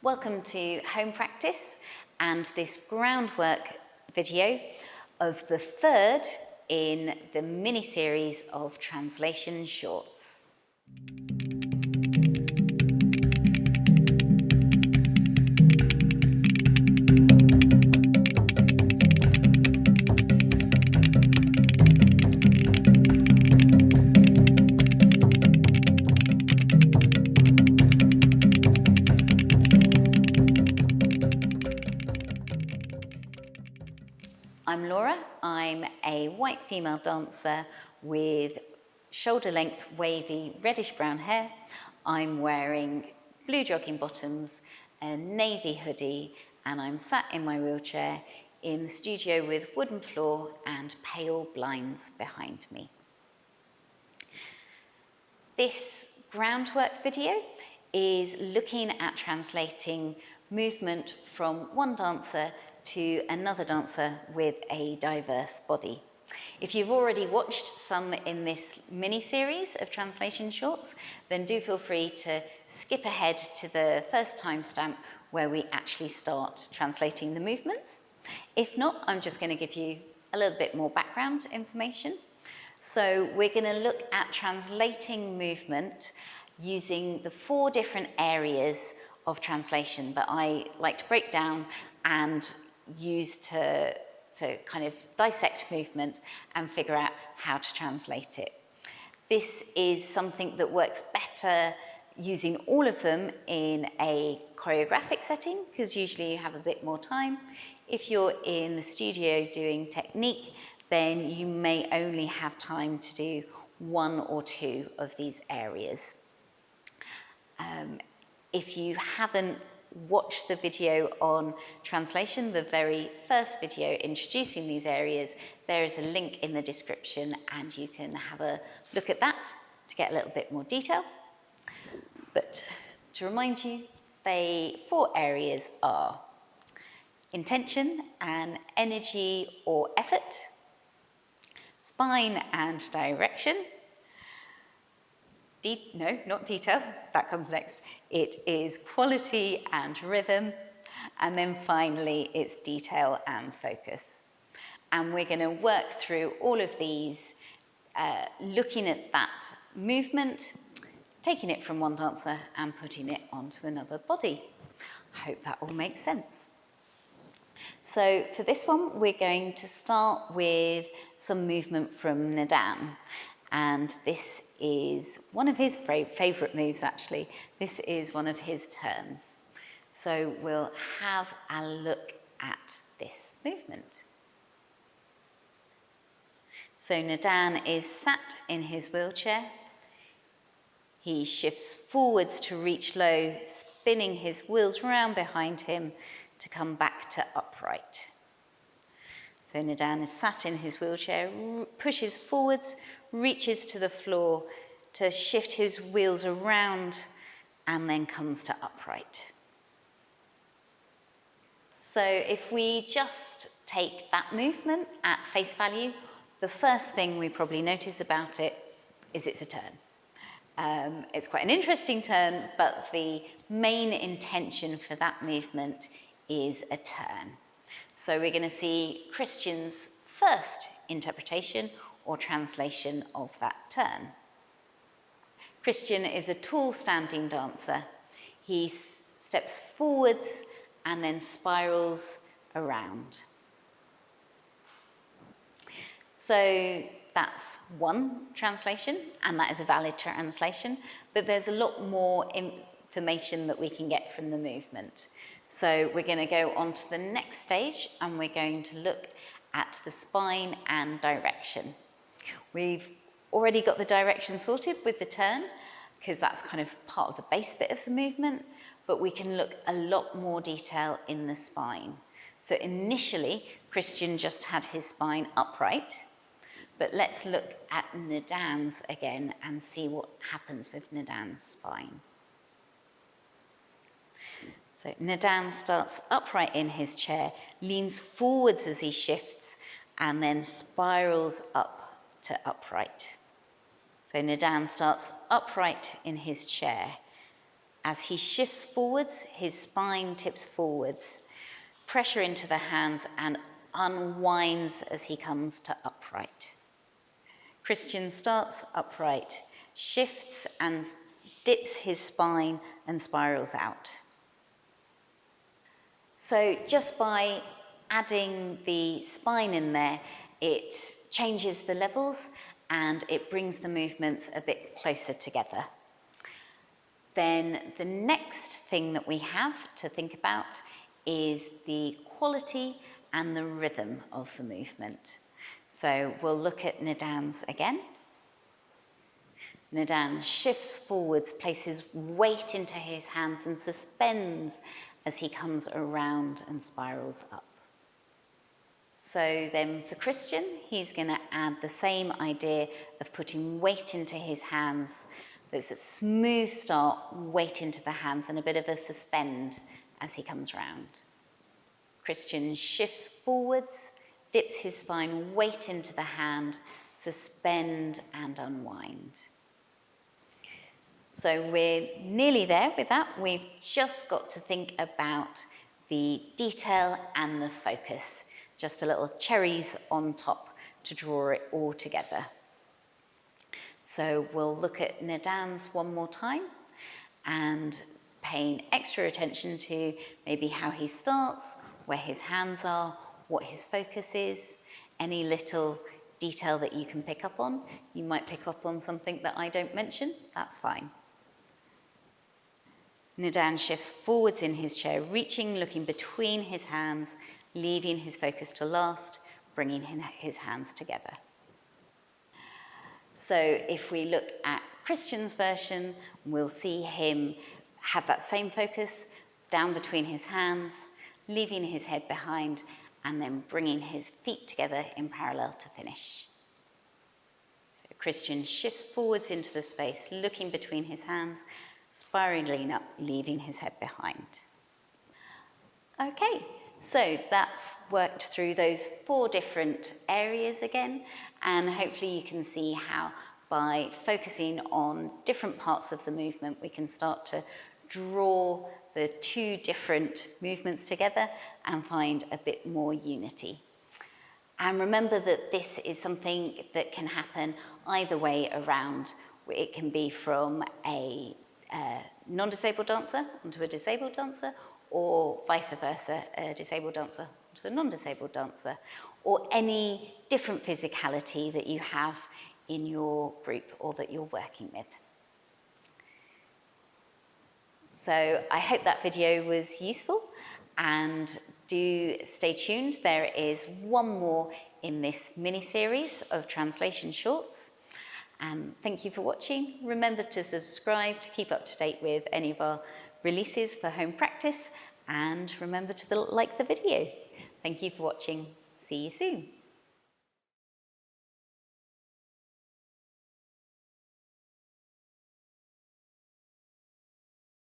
Welcome to home practice and this groundwork video of the third in the mini-series of translation shorts. I'm Laura. I'm a white female dancer with shoulder-length, wavy, reddish-brown hair. I'm wearing blue jogging bottoms, a navy hoodie, and I'm sat in my wheelchair in the studio with wooden floor and pale blinds behind me. This groundwork video is looking at translating movement from one dancer to another dancer with a diverse body. If you've already watched some in this mini-series of translation shorts, then do feel free to skip ahead to the first timestamp where we actually start translating the movements. If not, I'm just going to give you a little bit more background information. So we're going to look at translating movement using the 4 different areas of translation that I like to break down and use to kind of dissect movement and figure out how to translate it. This is something that works better using all of them in a choreographic setting, because usually you have a bit more time. If you're in the studio doing technique, then you may only have time to do 1 or 2 of these areas. If you haven't watched the video on translation, the very first video introducing these areas, there is a link in the description and you can have a look at that to get a little bit more detail. But to remind you, the 4 areas are intention and energy or effort, spine and direction, no, not detail, that comes next. It is quality and rhythm, and then finally it's detail and focus. And we're going to work through all of these, looking at that movement, taking it from one dancer and putting it onto another body. I hope that all makes sense. So for this one, we're going to start with some movement from Nadenh. And this is one of his favourite moves, actually. This is one of his turns. So we'll have a look at this movement. So Nadenh is sat in his wheelchair. He shifts forwards to reach low, spinning his wheels round behind him to come back to upright. So Nadenh is sat in his wheelchair, pushes forwards, reaches to the floor to shift his wheels around, and then comes to upright. So if we just take that movement at face value, the first thing we probably notice about it is it's a turn. It's quite an interesting turn, but the main intention for that movement is a turn. So we're going to see Christian's first interpretation or translation of that turn. Christian is a tall standing dancer. He steps forwards and then spirals around. So that's one translation, and that is a valid translation, but there's a lot more information that we can get from the movement. So we're going to go on to the next stage and we're going to look at the spine and direction. We've already got the direction sorted with the turn, because that's kind of part of the base bit of the movement, but we can look a lot more detail in the spine. So initially, Christian just had his spine upright, but let's look at Nadenh's again and see what happens with Nadenh's spine. So Nadenh starts upright in his chair, leans forwards as he shifts, and then spirals up to upright. So Nadenh starts upright in his chair As he shifts forwards, his spine tips forwards, pressure into the hands, and unwinds as he comes to upright. Christian starts upright, shifts and dips his spine and spirals out. So just by adding the spine in there, it changes the levels and it brings the movements a bit closer together. Then the next thing that we have to think about is the quality and the rhythm of the movement. So we'll look at Nadenh's again. Nadenh shifts forwards, places weight into his hands and suspends as he comes around and spirals up. So then for Christian, he's going to add the same idea of putting weight into his hands. There's a smooth start, weight into the hands, and a bit of a suspend as he comes round. Christian shifts forwards, dips his spine, weight into the hand, suspend and unwind. So we're nearly there with that. We've just got to think about the detail and the focus, just the little cherries on top to draw it all together. So we'll look at Nadehn's one more time and paying extra attention to maybe how he starts, where his hands are, what his focus is, any little detail that you can pick up on. You might pick up on something that I don't mention, that's fine. Nadenh shifts forwards in his chair, reaching, looking between his hands, leaving his focus to last, bringing his hands together. So if we look at Christian's version, we'll see him have that same focus down between his hands, leaving his head behind, and then bringing his feet together in parallel to finish. So Christian shifts forwards into the space, looking between his hands, spiraling up, leaving his head behind. Okay, so that's worked through those 4 different areas again, and hopefully you can see how by focusing on different parts of the movement, we can start to draw the 2 different movements together and find a bit more unity. And remember that this is something that can happen either way around. It can be from a non-disabled dancer onto a disabled dancer, or vice versa, a disabled dancer onto a non-disabled dancer, or any different physicality that you have in your group or that you're working with. So I hope that video was useful, and do stay tuned. There is one more in this mini-series of translation shorts. And thank you for watching. Remember to subscribe to keep up to date with any of our releases for home practice, and remember to like the video. Thank you for watching. See you soon.